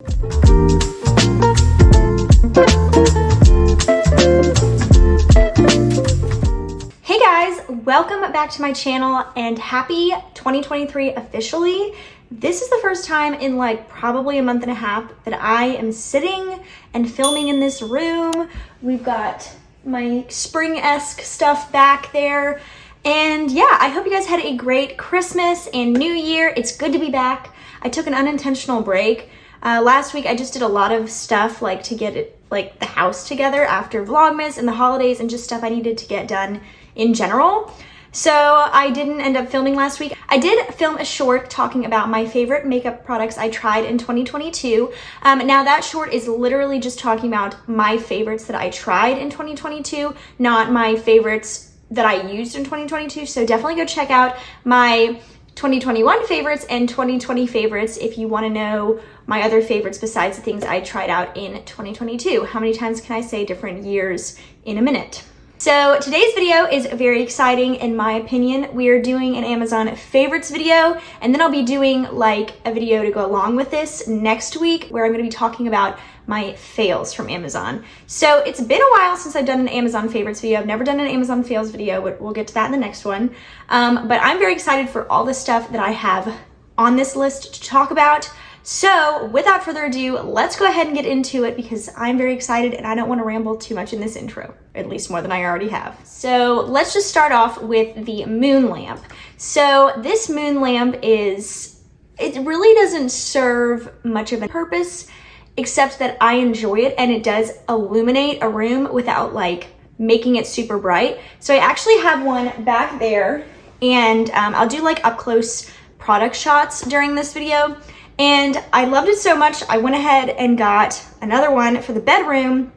Hey guys, welcome back to my channel and happy 2023 officially. This is the first time in like probably a month and a half that I am sitting and filming in this room. We've got my spring-esque stuff back there. And yeah, I hope you guys had a great Christmas and New Year. It's good to be back. I took an unintentional break. Last week I just did a lot of stuff like to get it like the house together after Vlogmas and the holidays and just stuff I needed to get done in general. So I didn't end up filming last week. I did film a short talking about my favorite makeup products I tried in 2022. Now that short is literally just talking about my favorites that I tried in 2022, not my favorites that I used in 2022. So definitely go check out my 2021 favorites and 2020 favorites if you want to know my other favorites besides the things I tried out in 2022. How many times can I say different years in a minute? So today's video is very exciting in my opinion. We are doing an Amazon favorites video, and then I'll be doing like a video to go along with this next week where I'm going to be talking about my fails from Amazon. So it's been a while since I've done an Amazon favorites video. I've never done an Amazon fails video, but we'll get to that in the next one. But I'm very excited for all the stuff that I have on this list to talk about. So without further ado, let's go ahead and get into it because I'm very excited and I don't want to ramble too much in this intro, at least more than I already have. So let's just start off with the moon lamp. So this moon lamp it really doesn't serve much of a purpose except that I enjoy it and it does illuminate a room without like making it super bright. So I actually have one back there and I'll do like up close product shots during this video. And I loved it so much, I went ahead and got another one for the bedroom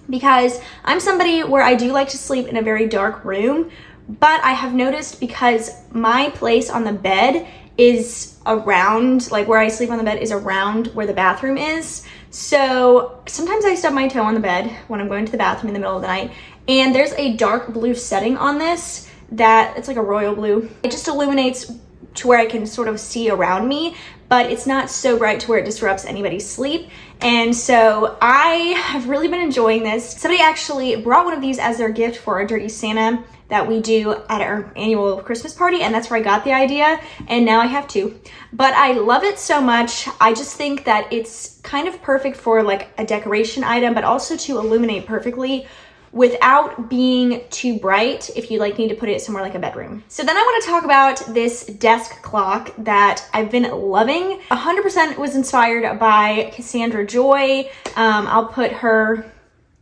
because I'm somebody where I do like to sleep in a very dark room, but I have noticed because my place on the bed is around, like where I sleep on the bed is around where the bathroom is. So sometimes I stub my toe on the bed when I'm going to the bathroom in the middle of the night, and there's a dark blue setting on this that it's like a royal blue. It just illuminates to where I can sort of see around me, but it's not so bright to where it disrupts anybody's sleep. And so I have really been enjoying this. Somebody actually brought one of these as their gift for our Dirty Santa that we do at our annual Christmas party, and that's where I got the idea, and now I have two. But I love it so much. I just think that it's kind of perfect for like a decoration item, but also to illuminate perfectly without being too bright if you like need to put it somewhere like a bedroom. So then I want to talk about this desk clock that I've been loving. 100% was inspired by Cassandra Joy. I'll put her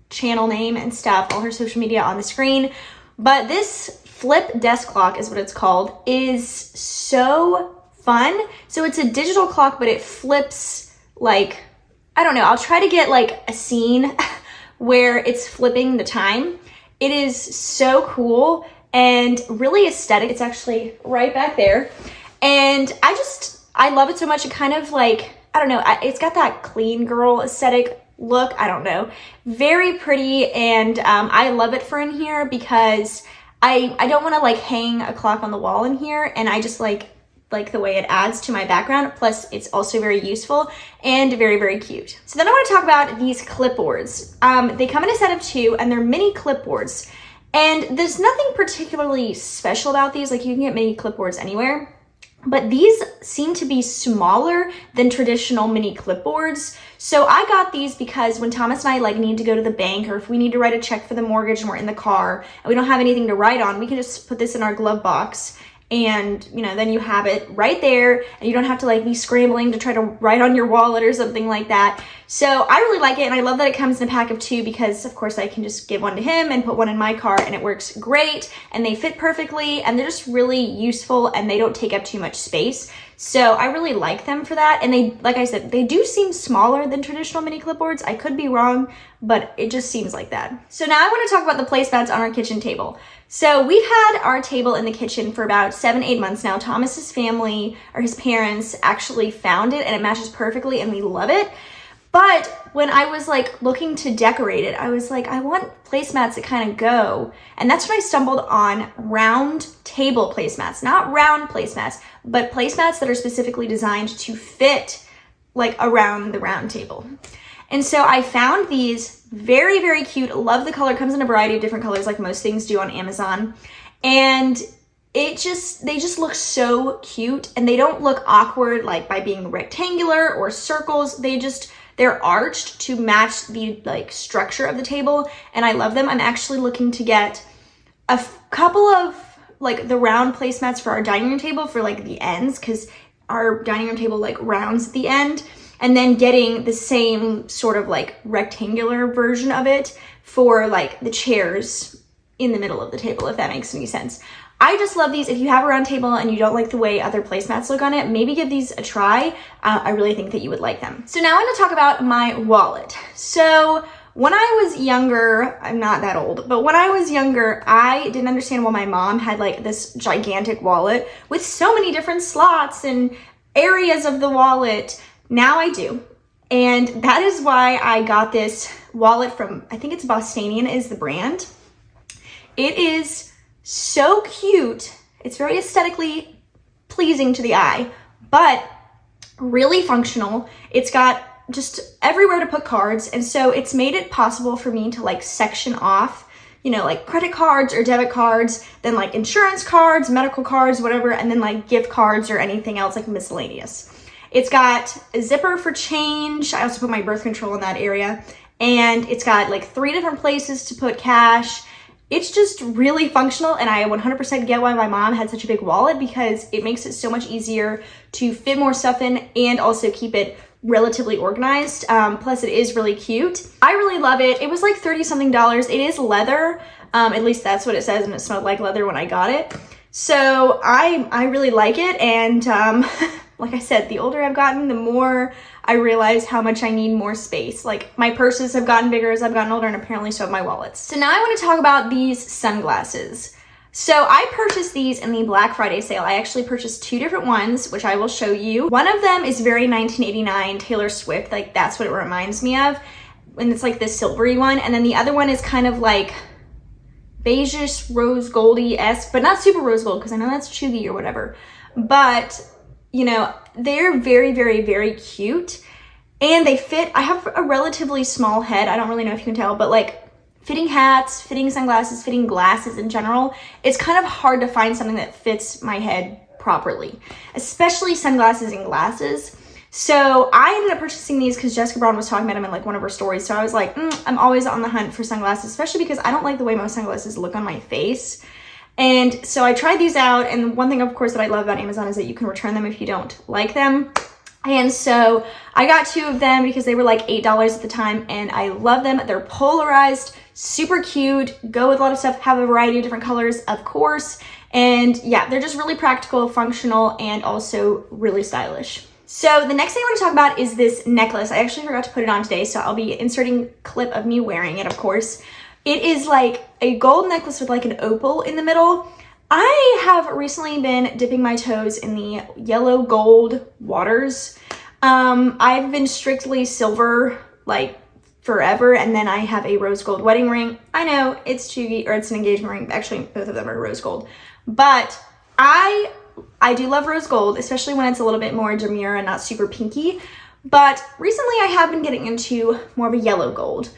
channel name and stuff, all her social media on the screen. But this flip desk clock is what it's called, is so fun. So it's a digital clock, but it flips like, I don't know, I'll try to get like a scene where it's flipping the time. It is so cool and really aesthetic. It's actually right back there. And I love it so much. It kind of like, I don't know, it's got that clean girl aesthetic look. I don't know. Very pretty, and I love it for in here because I don't want to like hang a clock on the wall in here, and I just like the way it adds to my background. Plus it's also very useful and very, very cute. So then I want to talk about these clipboards. They come in a set of 2 and they're mini clipboards. And there's nothing particularly special about these. Like you can get mini clipboards anywhere, but these seem to be smaller than traditional mini clipboards. So I got these because when Thomas and I like need to go to the bank, or if we need to write a check for the mortgage and we're in the car and we don't have anything to write on, we can just put this in our glove box. And you know, then you have it right there and you don't have to like be scrambling to try to write on your wallet or something like that. So I really like it, and I love that it comes in a pack of 2 because of course I can just give one to him and put one in my car, and it works great, and they fit perfectly, and they're just really useful, and they don't take up too much space. So I really like them for that. And they, like I said, they do seem smaller than traditional mini clipboards. I could be wrong, but it just seems like that. So now I want to talk about the placemats on our kitchen table. So we've had our table in the kitchen for about 7-8 months now. Thomas's family, or his parents, actually found it, and it matches perfectly, and we love it. But when I was like looking to decorate it, I was like, I want placemats that kind of go. And that's when I stumbled on round table placemats, not round placemats, but placemats that are specifically designed to fit like around the round table. And so I found these very, very cute. Love the color. Comes in a variety of different colors like most things do on Amazon. And they just look so cute, and they don't look awkward like by being rectangular or circles. They're arched to match the like structure of the table, and I love them. I'm actually looking to get a couple of like the round placemats for our dining room table for like the ends, because our dining room table like rounds at the end, and then getting the same sort of like rectangular version of it for like the chairs in the middle of the table, if that makes any sense. I just love these. If you have a round table and you don't like the way other placemats look on it, maybe give these a try. I really think that you would like them. So now I'm going to talk about my wallet. So when I was younger, I'm not that old, but when I was younger, I didn't understand why my mom had like this gigantic wallet with so many different slots and areas of the wallet. Now I do. And that is why I got this wallet from, I think it's Bostanen is the brand. It is so cute. It's very aesthetically pleasing to the eye, but really functional. It's got just everywhere to put cards, and so it's made it possible for me to like section off, you know, like credit cards or debit cards, then like insurance cards, medical cards, whatever, and then like gift cards or anything else like miscellaneous. It's got a zipper for change. I also put my birth control in that area, and it's got like 3 different places to put cash. It's just really functional, and I 100% get why my mom had such a big wallet, because it makes it so much easier to fit more stuff in and also keep it relatively organized. Plus it is really cute. I really love it. It was like $30-something. It is leather. At least that's what it says, and it smelled like leather when I got it. So I really like it, and like I said, the older I've gotten, the more I realize how much I need more space. Like my purses have gotten bigger as I've gotten older, and apparently so have my wallets. So now I want to talk about these sunglasses. So I purchased these in the Black Friday sale. I actually purchased 2 different ones, which I will show you. One of them is very 1989 Taylor Swift, like that's what it reminds me of. And it's like this silvery one. And then the other one is kind of like beigeish rose goldy-esque, but not super rose gold, because I know that's chuggy or whatever. But you know, they're very, very, very cute, and they fit. I have a relatively small head. I don't really know if you can tell, but like fitting hats, fitting sunglasses, fitting glasses in general, it's kind of hard to find something that fits my head properly, especially sunglasses and glasses. So I ended up purchasing these because Jessica Braun was talking about them in like one of her stories. So I was like, I'm always on the hunt for sunglasses, especially because I don't like the way most sunglasses look on my face. And so I tried these out, and one thing of course that I love about Amazon is that you can return them if you don't like them. And so I got 2 of them because they were like $8 at the time, and I love them. They're polarized, super cute, go with a lot of stuff, have a variety of different colors, of course. And yeah, they're just really practical, functional, and also really stylish. So the next thing I want to talk about is this necklace. I actually forgot to put it on today, so I'll be inserting a clip of me wearing it, of course. It is like a gold necklace with like an opal in the middle. I have recently been dipping my toes in the yellow gold waters. I've been strictly silver like forever, and then I have a rose gold wedding ring. I know it's chuggy, or it's an engagement ring. Actually, both of them are rose gold. But I do love rose gold, especially when it's a little bit more demure and not super pinky. But recently I have been getting into more of a yellow gold.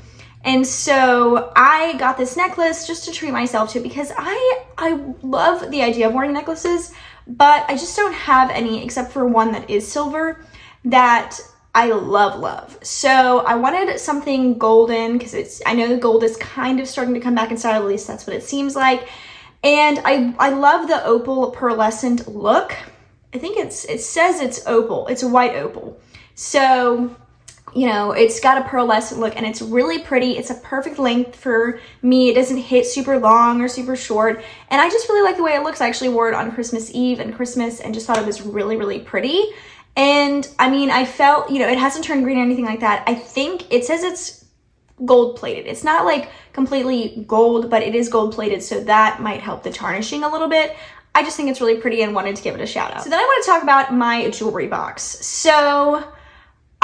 And so I got this necklace just to treat myself to, because I love the idea of wearing necklaces, but I just don't have any except for one that is silver that I love. So I wanted something golden, because I know the gold is kind of starting to come back in style, at least that's what it seems like. And I love the opal pearlescent look. I think it says it's opal. It's a white opal. So, you know, it's got a pearlescent look, and it's really pretty. It's a perfect length for me. It doesn't hit super long or super short. And I just really like the way it looks. I actually wore it on Christmas Eve and Christmas and just thought it was really, really pretty. And I mean, I felt, you know, it hasn't turned green or anything like that. I think it says it's gold plated. It's not like completely gold, but it is gold plated, so that might help the tarnishing a little bit. I just think it's really pretty and wanted to give it a shout out. So then I want to talk about my jewelry box. So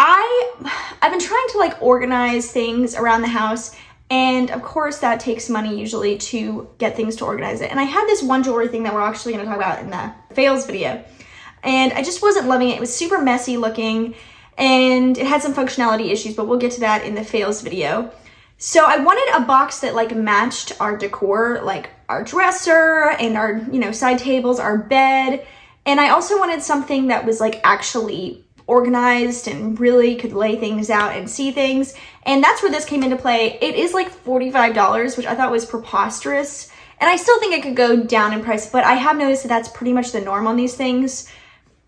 I've been trying to like organize things around the house, and of course that takes money usually to get things to organize it. And I had this one jewelry thing that we're actually going to talk about in the fails video, and I just wasn't loving it. It was super messy looking, and it had some functionality issues, but we'll get to that in the fails video. So I wanted a box that like matched our decor, like our dresser and our, you know, side tables, our bed. And I also wanted something that was like actually organized and really could lay things out and see things. And that's where this came into play. It is like $45, which I thought was preposterous. And I still think it could go down in price, but I have noticed that that's pretty much the norm on these things,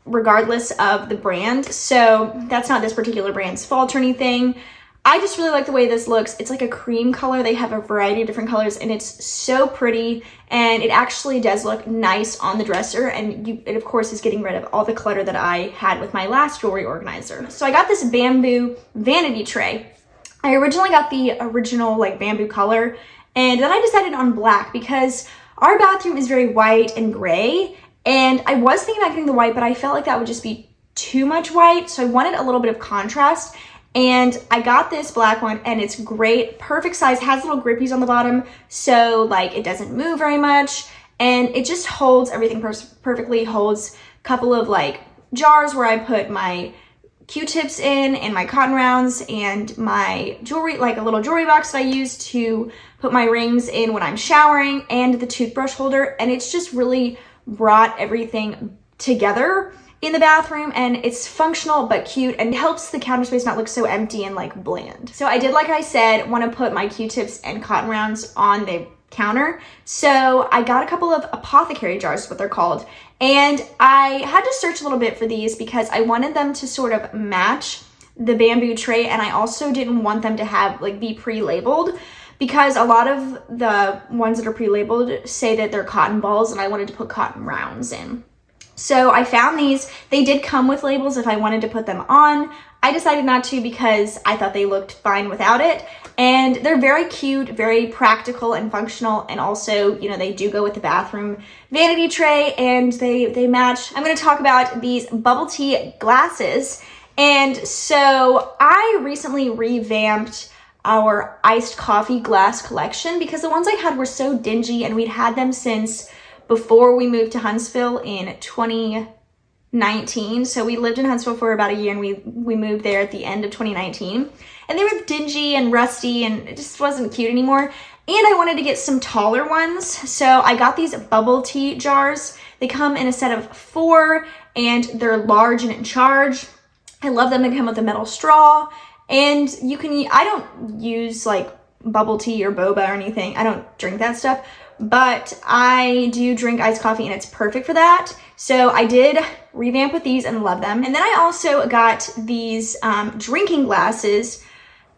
regardless of the brand. So that's not this particular brand's fault or anything. I just really like the way this looks. It's like a cream color. They have a variety of different colors and it's so pretty, and it actually does look nice on the dresser, and it of course is getting rid of all the clutter that I had with my last jewelry organizer. So I got this bamboo vanity tray. I originally got the original like bamboo color, and then I decided on black because our bathroom is very white and gray, and I was thinking about getting the white, but I felt like that would just be too much white, so I wanted a little bit of contrast. And I got this black one, and it's great, perfect size, has little grippies on the bottom, so like it doesn't move very much, and it just holds everything perfectly. Holds a couple of like jars where I put my Q-tips in and my cotton rounds and my jewelry, like a little jewelry box that I use to put my rings in when I'm showering, and the toothbrush holder, and it's just really brought everything together in the bathroom, and it's functional but cute and helps the counter space not look so empty and like bland. So I did, like I said, want to put my Q-tips and cotton rounds on the counter. So I got a couple of Apothecary Jars, is what they're called. And I had to search a little bit for these because I wanted them to sort of match the bamboo tray, and I also didn't want them to have like be pre-labeled, because a lot of the ones that are pre-labeled say that they're cotton balls, and I wanted to put cotton rounds in. So I found these. They did come with labels if I wanted to put them on. I decided not to because I thought they looked fine without it. And they're very cute, very practical and functional. And also, you know, they do go with the bathroom vanity tray, and they match. I'm going to talk about these bubble tea glasses. And so I recently revamped our iced coffee glass collection because the ones I had were so dingy, and we'd had them since before we moved to Huntsville in 2019. So we lived in Huntsville for about a year, and we moved there at the end of 2019. And they were dingy and rusty, and it just wasn't cute anymore. And I wanted to get some taller ones. So I got these bubble tea jars. They come in a set of 4, and they're large and in charge. I love them. They come with a metal straw. And you can, I don't use like bubble tea or boba or anything. I don't drink that stuff. But I do drink iced coffee, and it's perfect for that. So I did revamp with these and love them. And then I also got these drinking glasses,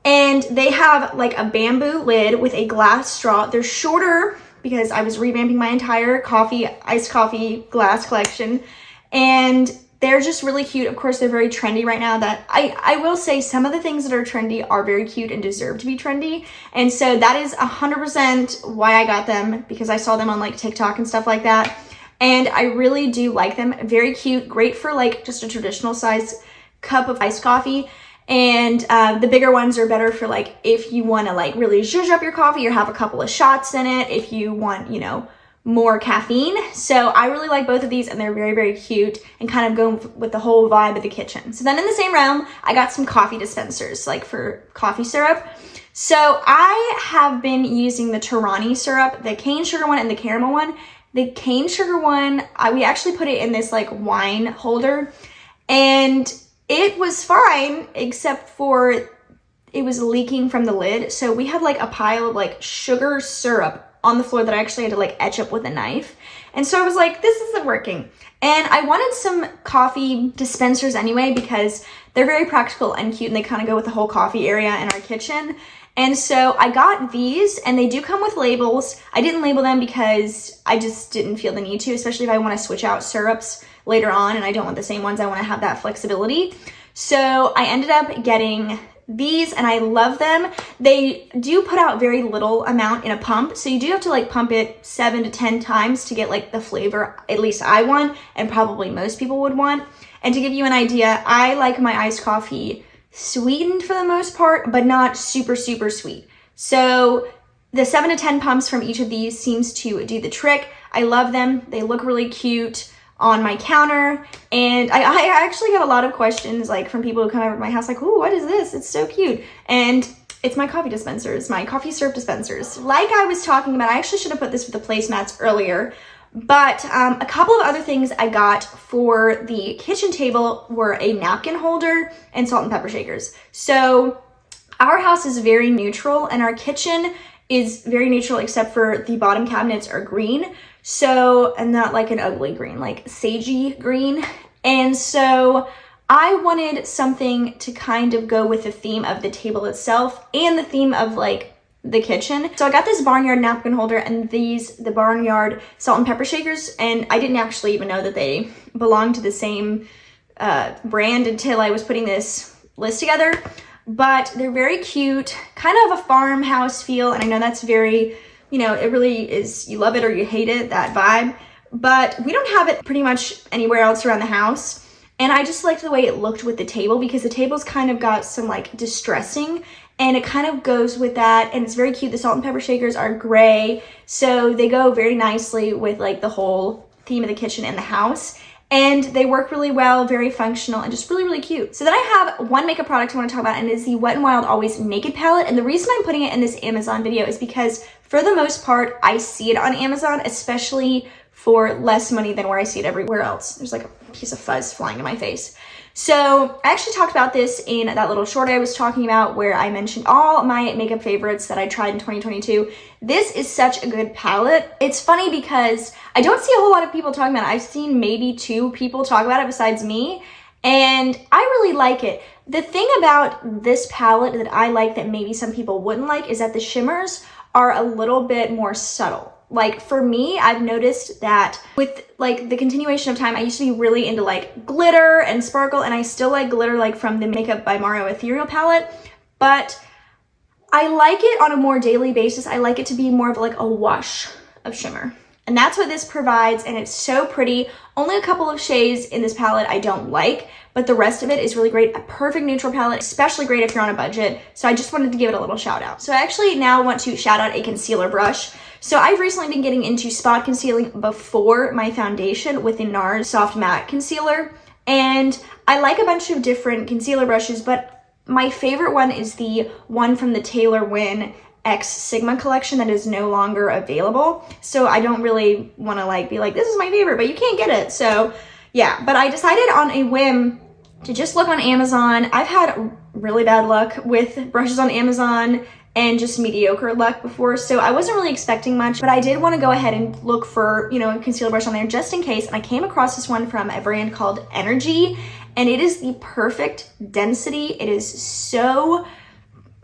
and they have like a bamboo lid with a glass straw. They're shorter because I was revamping my entire iced coffee glass collection, and they're just really cute. Of course, they're very trendy right now. That I will say some of the things that are trendy are very cute and deserve to be trendy. And so that is 100% why I got them, because I saw them on like TikTok and stuff like that. And I really do like them. Very cute, great for like just a traditional size cup of iced coffee. And the bigger ones are better for like if you want to like really zhuzh up your coffee or have a couple of shots in it, if you want, you know, more caffeine. So I really like both of these, and they're very, very cute and kind of go with the whole vibe of the kitchen. So then in the same realm, I got some coffee dispensers, like for coffee syrup. So I have been using the Torani syrup, the cane sugar one and the caramel one. The cane sugar one, we actually put it in this like wine holder, and it was fine except for it was leaking from the lid. So we had like a pile of like sugar syrup on the floor that I actually had to like etch up with a knife. And so I was like, this isn't working. And I wanted some coffee dispensers anyway, because they're very practical and cute, and they kind of go with the whole coffee area in our kitchen. And so I got these, and they do come with labels. I didn't label them because I just didn't feel the need to, especially if I want to switch out syrups later on and I don't want the same ones. I want to have that flexibility. So I ended up getting these, and I love them. They do put out very little amount in a pump, so you do have to like pump it 7 to 10 times to get like the flavor at least I want, and probably most people would want. And to give you an idea, I like my iced coffee sweetened for the most part, but not super, super sweet. So the 7 to 10 pumps from each of these seems to do the trick. I love them. They look really cute on my counter. And I actually get a lot of questions like from people who come over to my house like, ooh, what is this? It's so cute. And it's my coffee dispensers, my coffee syrup dispensers. Like I was talking about, I actually should have put this with the placemats earlier, but a couple of other things I got for the kitchen table were a napkin holder and salt and pepper shakers. So our house is very neutral and our kitchen is very neutral except for the bottom cabinets are green. So, and not like an ugly green, like sagey green. And so I wanted something to kind of go with the theme of the table itself and the theme of like the kitchen. So I got this Barnyard napkin holder and the Barnyard salt and pepper shakers. And I didn't actually even know that they belonged to the same brand until I was putting this list together. But they're very cute, kind of a farmhouse feel. And I know that's very, you know, it really is, you love it or you hate it, that vibe. But we don't have it pretty much anywhere else around the house. And I just liked the way it looked with the table because the table's kind of got some like distressing and it kind of goes with that. And it's very cute. The salt and pepper shakers are gray. So they go very nicely with like the whole theme of the kitchen and the house. And they work really well, very functional, and just really, really cute. So then I have one makeup product I want to talk about, and it's the Wet n Wild Always Naked palette. And the reason I'm putting it in this Amazon video is because for the most part, I see it on Amazon, especially for less money than where I see it everywhere else. There's like a piece of fuzz flying in my face. So I actually talked about this in that little short I was talking about where I mentioned all my makeup favorites that I tried in 2022. This is such a good palette. It's funny because I don't see a whole lot of people talking about it. I've seen maybe 2 people talk about it besides me, and I really like it. The thing about this palette that I like that maybe some people wouldn't like is that the shimmers are a little bit more subtle. Like for me, I've noticed that with like the continuation of time, I used to be really into like glitter and sparkle, and I still like glitter like from the Makeup by Mario Ethereal palette, but I like it on a more daily basis. I like it to be more of like a wash of shimmer. And that's what this provides, and it's so pretty. Only a couple of shades in this palette I don't like, but the rest of it is really great. A perfect neutral palette, especially great if you're on a budget. So I just wanted to give it a little shout out. So I actually now want to shout out a concealer brush. So I've recently been getting into spot concealing before my foundation with the NARS Soft Matte Concealer. And I like a bunch of different concealer brushes, but my favorite one is the one from the Taylor Wynn X Sigma collection that is no longer available. So I don't really want to like be like, this is my favorite, but you can't get it. So yeah, but I decided on a whim to just look on Amazon. I've had really bad luck with brushes on Amazon and just mediocre luck before, so I wasn't really expecting much, but I did want to go ahead and look for, you know, a concealer brush on there just in case, and I came across this one from a brand called Energy, and it is the perfect density. It is so,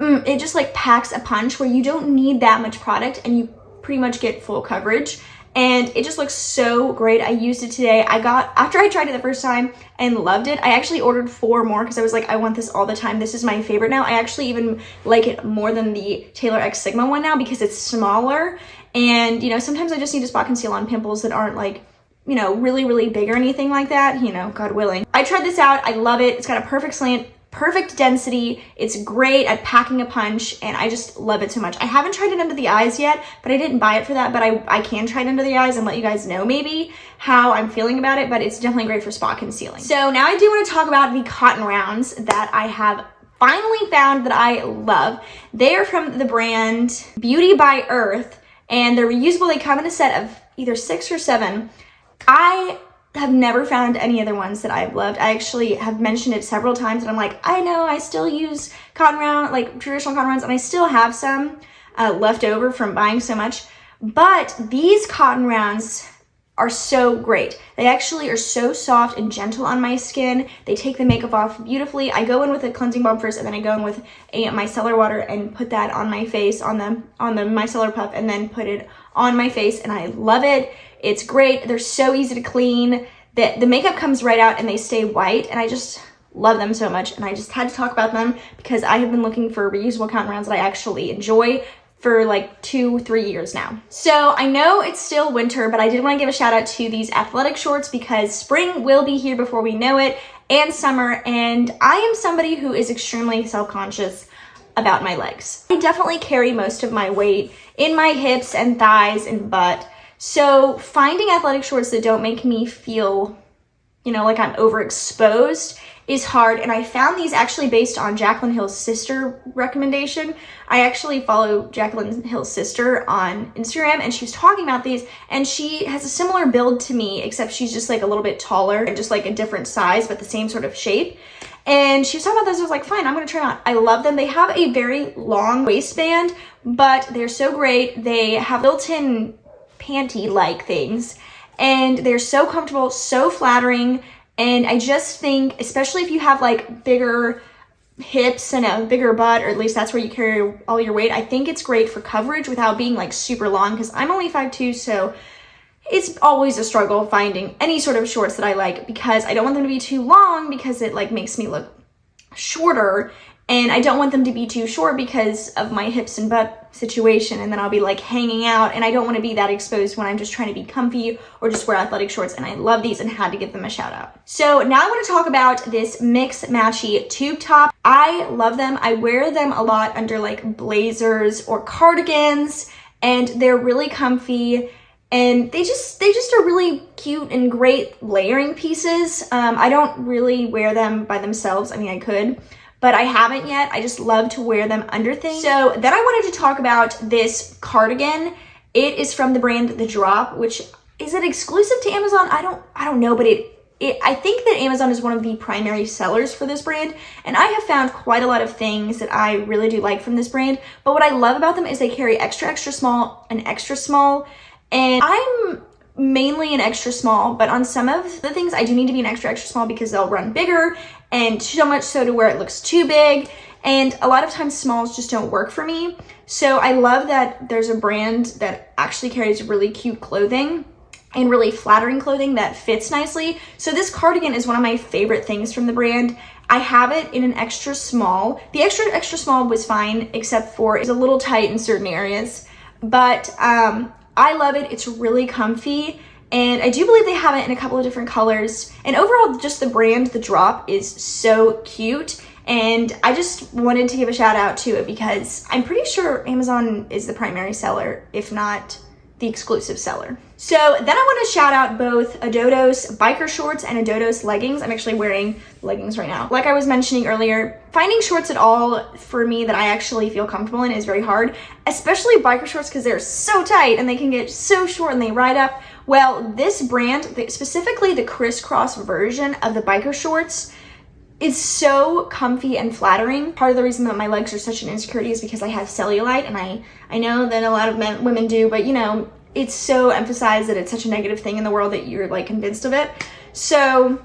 it just like packs a punch where you don't need that much product and you pretty much get full coverage. And it just looks so great. I used it today. After I tried it the first time and loved it, I actually ordered 4 more because I was like, I want this all the time. This is my favorite now. I actually even like it more than the Taylor X Sigma one now because it's smaller. And, you know, sometimes I just need to spot conceal on pimples that aren't like, you know, really, really big or anything like that, you know, God willing. I tried this out. I love it. It's got a perfect slant, perfect density. It's great at packing a punch, and I just love it so much. I haven't tried it under the eyes yet, but I didn't buy it for that, but I can try it under the eyes and let you guys know maybe how I'm feeling about it, but it's definitely great for spot concealing. So now I do want to talk about the cotton rounds that I have finally found that I love. They are from the brand Beauty by Earth, and they're reusable. They come in a set of either 6 or 7. I have never found any other ones that I've loved. I actually have mentioned it several times, and I'm like, I know I still use cotton round, like traditional cotton rounds, and I still have some left over from buying so much. But these cotton rounds are so great. They actually are so soft and gentle on my skin. They take the makeup off beautifully. I go in with a cleansing balm first, and then I go in with micellar water and put that on my face, on the micellar puff, and then put it on my face, and I love it. It's great. They're so easy to clean. The makeup comes right out and they stay white, and I just love them so much, and I just had to talk about them because I have been looking for reusable cotton rounds that I actually enjoy for like 2-3 years now. So I know it's still winter, but I did want to give a shout out to these athletic shorts because spring will be here before we know it, and summer, and I am somebody who is extremely self-conscious about my legs. I definitely carry most of my weight in my hips and thighs and butt. So finding athletic shorts that don't make me feel, you know, like I'm overexposed is hard. And I found these actually based on Jaclyn Hill's sister recommendation. I actually follow Jaclyn Hill's sister on Instagram, and she was talking about these, and she has a similar build to me, except she's just like a little bit taller and just like a different size, but the same sort of shape. And she was talking about this. I was like, fine, I'm gonna try them on. I love them. They have a very long waistband, but they're so great. They have built-in panty-like things, and they're so comfortable, so flattering. And I just think, especially if you have like bigger hips and a bigger butt, or at least that's where you carry all your weight, I think it's great for coverage without being like super long, because I'm only 5'2", so it's always a struggle finding any sort of shorts that I like, because I don't want them to be too long because it like makes me look shorter, and I don't want them to be too short because of my hips and butt situation, and then I'll be like hanging out, and I don't want to be that exposed when I'm just trying to be comfy or just wear athletic shorts. And I love these and had to give them a shout out. So now I want to talk about this MixMatchy Tube top. I love them. I wear them a lot under like blazers or cardigans, and they're really comfy. And they just are really cute and great layering pieces. I don't really wear them by themselves. I mean, I could, but I haven't yet. I just love to wear them under things. So then I wanted to talk about this cardigan. It is from the brand The Drop, which is it exclusive to Amazon? I don't know, but I think that Amazon is one of the primary sellers for this brand, and I have found quite a lot of things that I really do like from this brand. But what I love about them is they carry extra small and extra small. And I'm mainly an extra small, but on some of the things I do need to be an extra small because they'll run bigger, and so much so to where it looks too big. And a lot of times smalls just don't work for me. So I love that there's a brand that actually carries really cute clothing and really flattering clothing that fits nicely. So this cardigan is one of my favorite things from the brand. I have it in an extra small. The extra small was fine, except for it's a little tight in certain areas, but I love it. It's really comfy, and I do believe they have it in a couple of different colors. And overall, just the brand, The Drop, is so cute, and I just wanted to give a shout out to it because I'm pretty sure Amazon is the primary seller, if not the exclusive seller. So then I want to shout out both Ododos biker shorts and Ododos leggings. I'm actually wearing leggings right now. Like I was mentioning earlier, finding shorts at all for me that I actually feel comfortable in is very hard, especially biker shorts because they're so tight and they can get so short and they ride up. Well, this brand, specifically the crisscross version of the biker shorts, is so comfy and flattering. Part of the reason that my legs are such an insecurity is because I have cellulite, and I know that a lot of women do, but you know, it's so emphasized that it's such a negative thing in the world that you're like convinced of it. So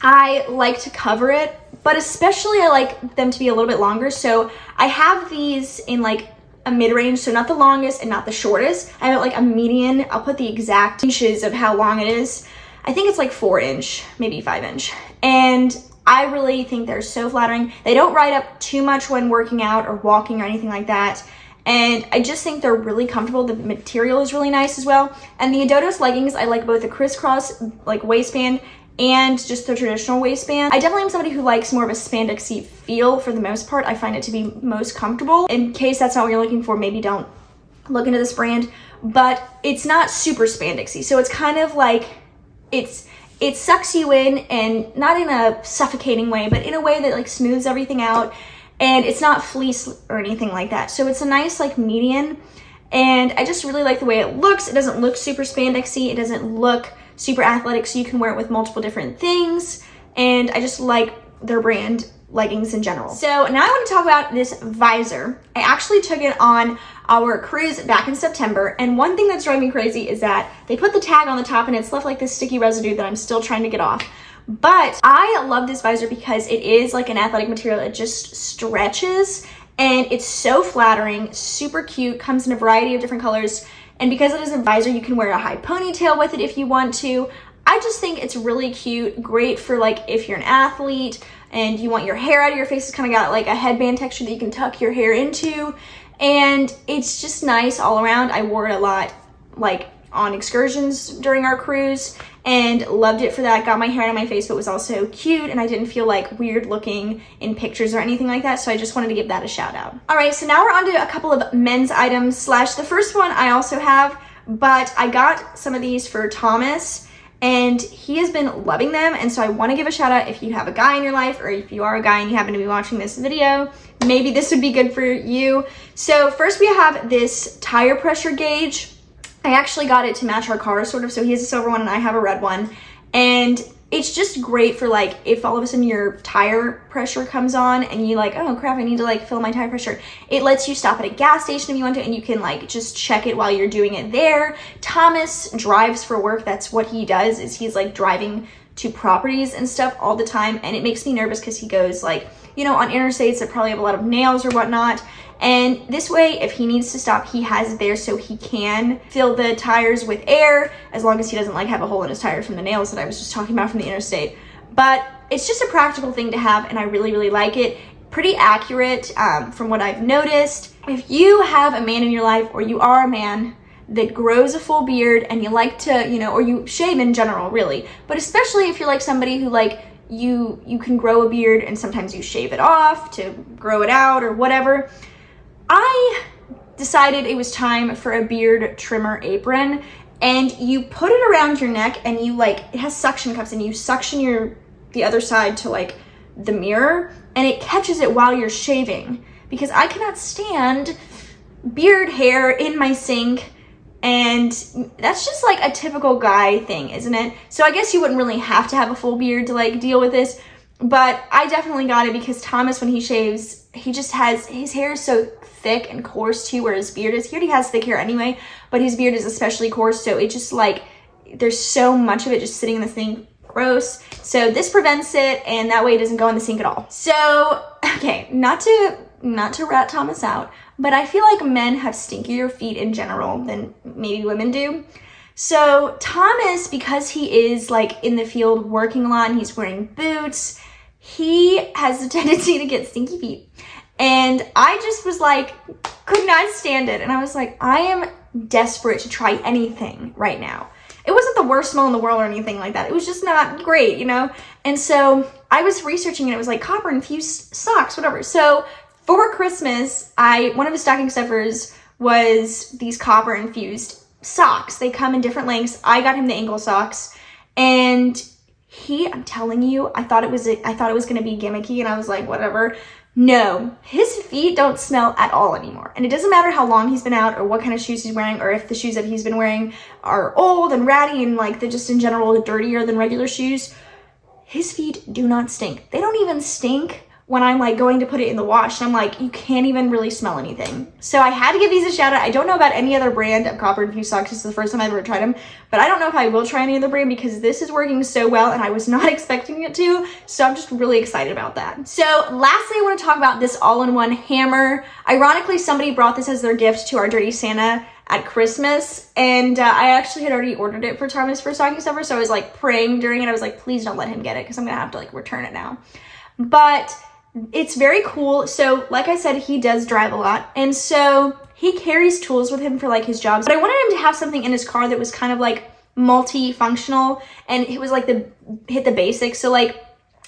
I like to cover it, but especially I like them to be a little bit longer. So I have these in like a mid-range, so not the longest and not the shortest. I have like a median. I'll put the exact inches of how long it is. I think it's like 4-inch, maybe 5-inch. And I really think they're so flattering. They don't ride up too much when working out or walking or anything like that. And I just think they're really comfortable. The material is really nice as well. And the Ododos leggings, I like both the crisscross like waistband and just the traditional waistband. I definitely am somebody who likes more of a spandexy feel for the most part. I find it to be most comfortable. In case that's not what you're looking for, maybe don't look into this brand, but it's not super spandexy. So it's kind of like, it sucks you in, and not in a suffocating way, but in a way that like smooths everything out. And it's not fleece or anything like that. So it's a nice like median. And I just really like the way it looks. It doesn't look super spandexy. It doesn't look super athletic, so you can wear it with multiple different things. And I just like their brand leggings in general. So now I want to talk about this visor. I actually took it on our cruise back in September. And one thing that's driving me crazy is that they put the tag on the top and it's left like this sticky residue that I'm still trying to get off. But I love this visor because it is like an athletic material. It just stretches and it's so flattering, super cute, comes in a variety of different colors. And because it is a visor, you can wear a high ponytail with it if you want to. I just think it's really cute, great for like if you're an athlete and you want your hair out of your face. It's kind of got like a headband texture that you can tuck your hair into. And it's just nice all around. I wore it a lot like on excursions during our cruise and loved it for that. Got my hair out of my face, but was also cute, and I didn't feel like weird looking in pictures or anything like that, so I just wanted to give that a shout out. All right, so now we're on to a couple of men's items slash the first one I also have. but I got some of these for Thomas and he has been loving them. And so I want to give a shout out if you have a guy in your life, or if you are a guy and you happen to be watching this video, maybe this would be good for you. So first we have this tire pressure gauge. I actually got it to match our car sort of. So he has a silver one and I have a red one. And it's just great for like, if all of a sudden your tire pressure comes on and you like, oh crap, I need to like fill my tire pressure. It lets you stop at a gas station if you want to, and you can like just check it while you're doing it there. Thomas drives for work. That's what he does, is he's like driving to properties and stuff all the time. And it makes me nervous because he goes like, you know, on interstates that probably have a lot of nails or whatnot. And this way, if he needs to stop, he has it there so he can fill the tires with air, as long as he doesn't like have a hole in his tire from the nails that I was just talking about from the interstate. But it's just a practical thing to have, and I really, really like it. Pretty accurate from what I've noticed. If you have a man in your life, or you are a man that grows a full beard and you like to, you know, or you shave in general, really, but especially if you're like somebody who like, you can grow a beard and sometimes you shave it off to grow it out or whatever. I decided it was time for a beard trimmer apron, and you put it around your neck and you like, it has suction cups and you suction the other side to like the mirror, and it catches it while you're shaving, because I cannot stand beard hair in my sink. And that's just like a typical guy thing, isn't it? So I guess you wouldn't really have to have a full beard to like deal with this, but I definitely got it because Thomas, when he shaves, he just has, his hair is so thick and coarse too, where his beard is. He already has thick hair anyway, but his beard is especially coarse, so it just like, there's so much of it just sitting in the sink. Gross. So this prevents it, and that way it doesn't go in the sink at all. So, okay, not to rat Thomas out, but I feel like men have stinkier feet in general than maybe women do. So Thomas, because he is like in the field working a lot and he's wearing boots, he has a tendency to get stinky feet. And I just was like, could not stand it. And I was like, I am desperate to try anything right now. It wasn't the worst smell in the world or anything like that. It was just not great, you know? And so I was researching, and it was like copper infused socks, whatever. So for Christmas, one of his stocking stuffers was these copper infused socks. They come in different lengths. I got him the ankle socks, and I'm telling you, I thought it was going to be gimmicky, and I was like, whatever. No, his feet don't smell at all anymore. And it doesn't matter how long he's been out or what kind of shoes he's wearing, or if the shoes that he's been wearing are old and ratty and like they're just in general dirtier than regular shoes. His feet do not stink. They don't even stink when I'm like going to put it in the wash. And I'm like, you can't even really smell anything. So I had to give these a shout out. I don't know about any other brand of copper infused socks. This is the first time I've ever tried them, but I don't know if I will try any other brand because this is working so well and I was not expecting it to. So I'm just really excited about that. So lastly, I want to talk about this all-in-one hammer. Ironically, somebody brought this as their gift to our Dirty Santa at Christmas, and I actually had already ordered it for Thomas for stocking stuffer. So I was like praying during it. I was like, please don't let him get it because I'm gonna have to like return it now. But it's very cool. So like I said, he does drive a lot, and so he carries tools with him for like his jobs. But I wanted him to have something in his car that was kind of like multi-functional, and it was like hit the basics. So like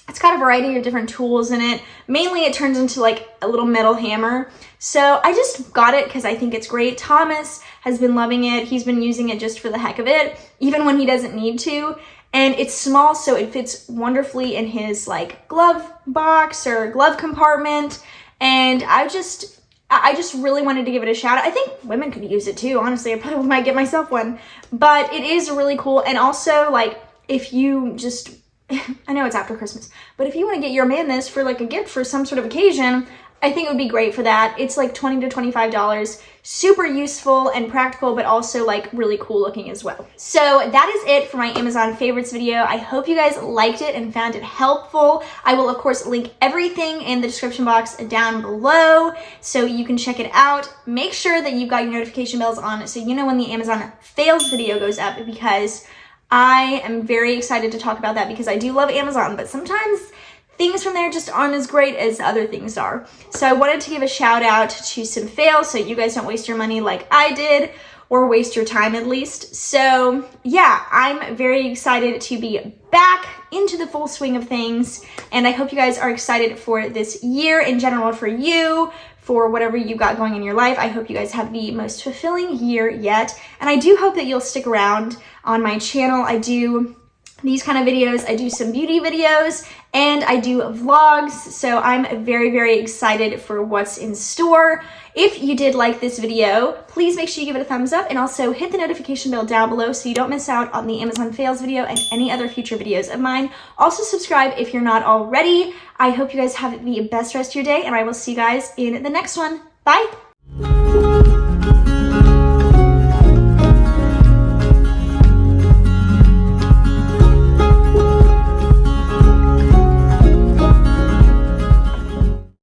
it's got a variety of different tools in it. Mainly it turns into like a little metal hammer. So I just got it because I think it's great. Thomas has been loving it. He's been using it just for the heck of it, even when he doesn't need to. And it's small, so it fits wonderfully in his like glove box or glove compartment. And I just really wanted to give it a shout out. I think women could use it too. Honestly, I probably might get myself one, but it is really cool. And also like, if you just, I know it's after Christmas, but if you want to get your man this for like a gift for some sort of occasion, I think it would be great for that. It's like $20 to $25, super useful and practical, but also like really cool looking as well. So that is it for my Amazon favorites video. I hope you guys liked it and found it helpful. I will of course link everything in the description box down below so you can check it out. Make sure that you've got your notification bells on so you know when the Amazon fails video goes up, because I am very excited to talk about that because I do love Amazon, but sometimes things from there just aren't as great as other things are. So I wanted to give a shout out to some fails so you guys don't waste your money like I did, or waste your time at least. So yeah, I'm very excited to be back into the full swing of things, and I hope you guys are excited for this year in general, for you, for whatever you got going in your life. I hope you guys have the most fulfilling year yet. And I do hope that you'll stick around on my channel. I do these kind of videos, I do some beauty videos, and I do vlogs. So I'm very, very excited for what's in store. If you did like this video, please make sure you give it a thumbs up and also hit the notification bell down below so you don't miss out on the Amazon fails video and any other future videos of mine. Also subscribe if you're not already. I hope you guys have the best rest of your day, and I will see you guys in the next one. Bye.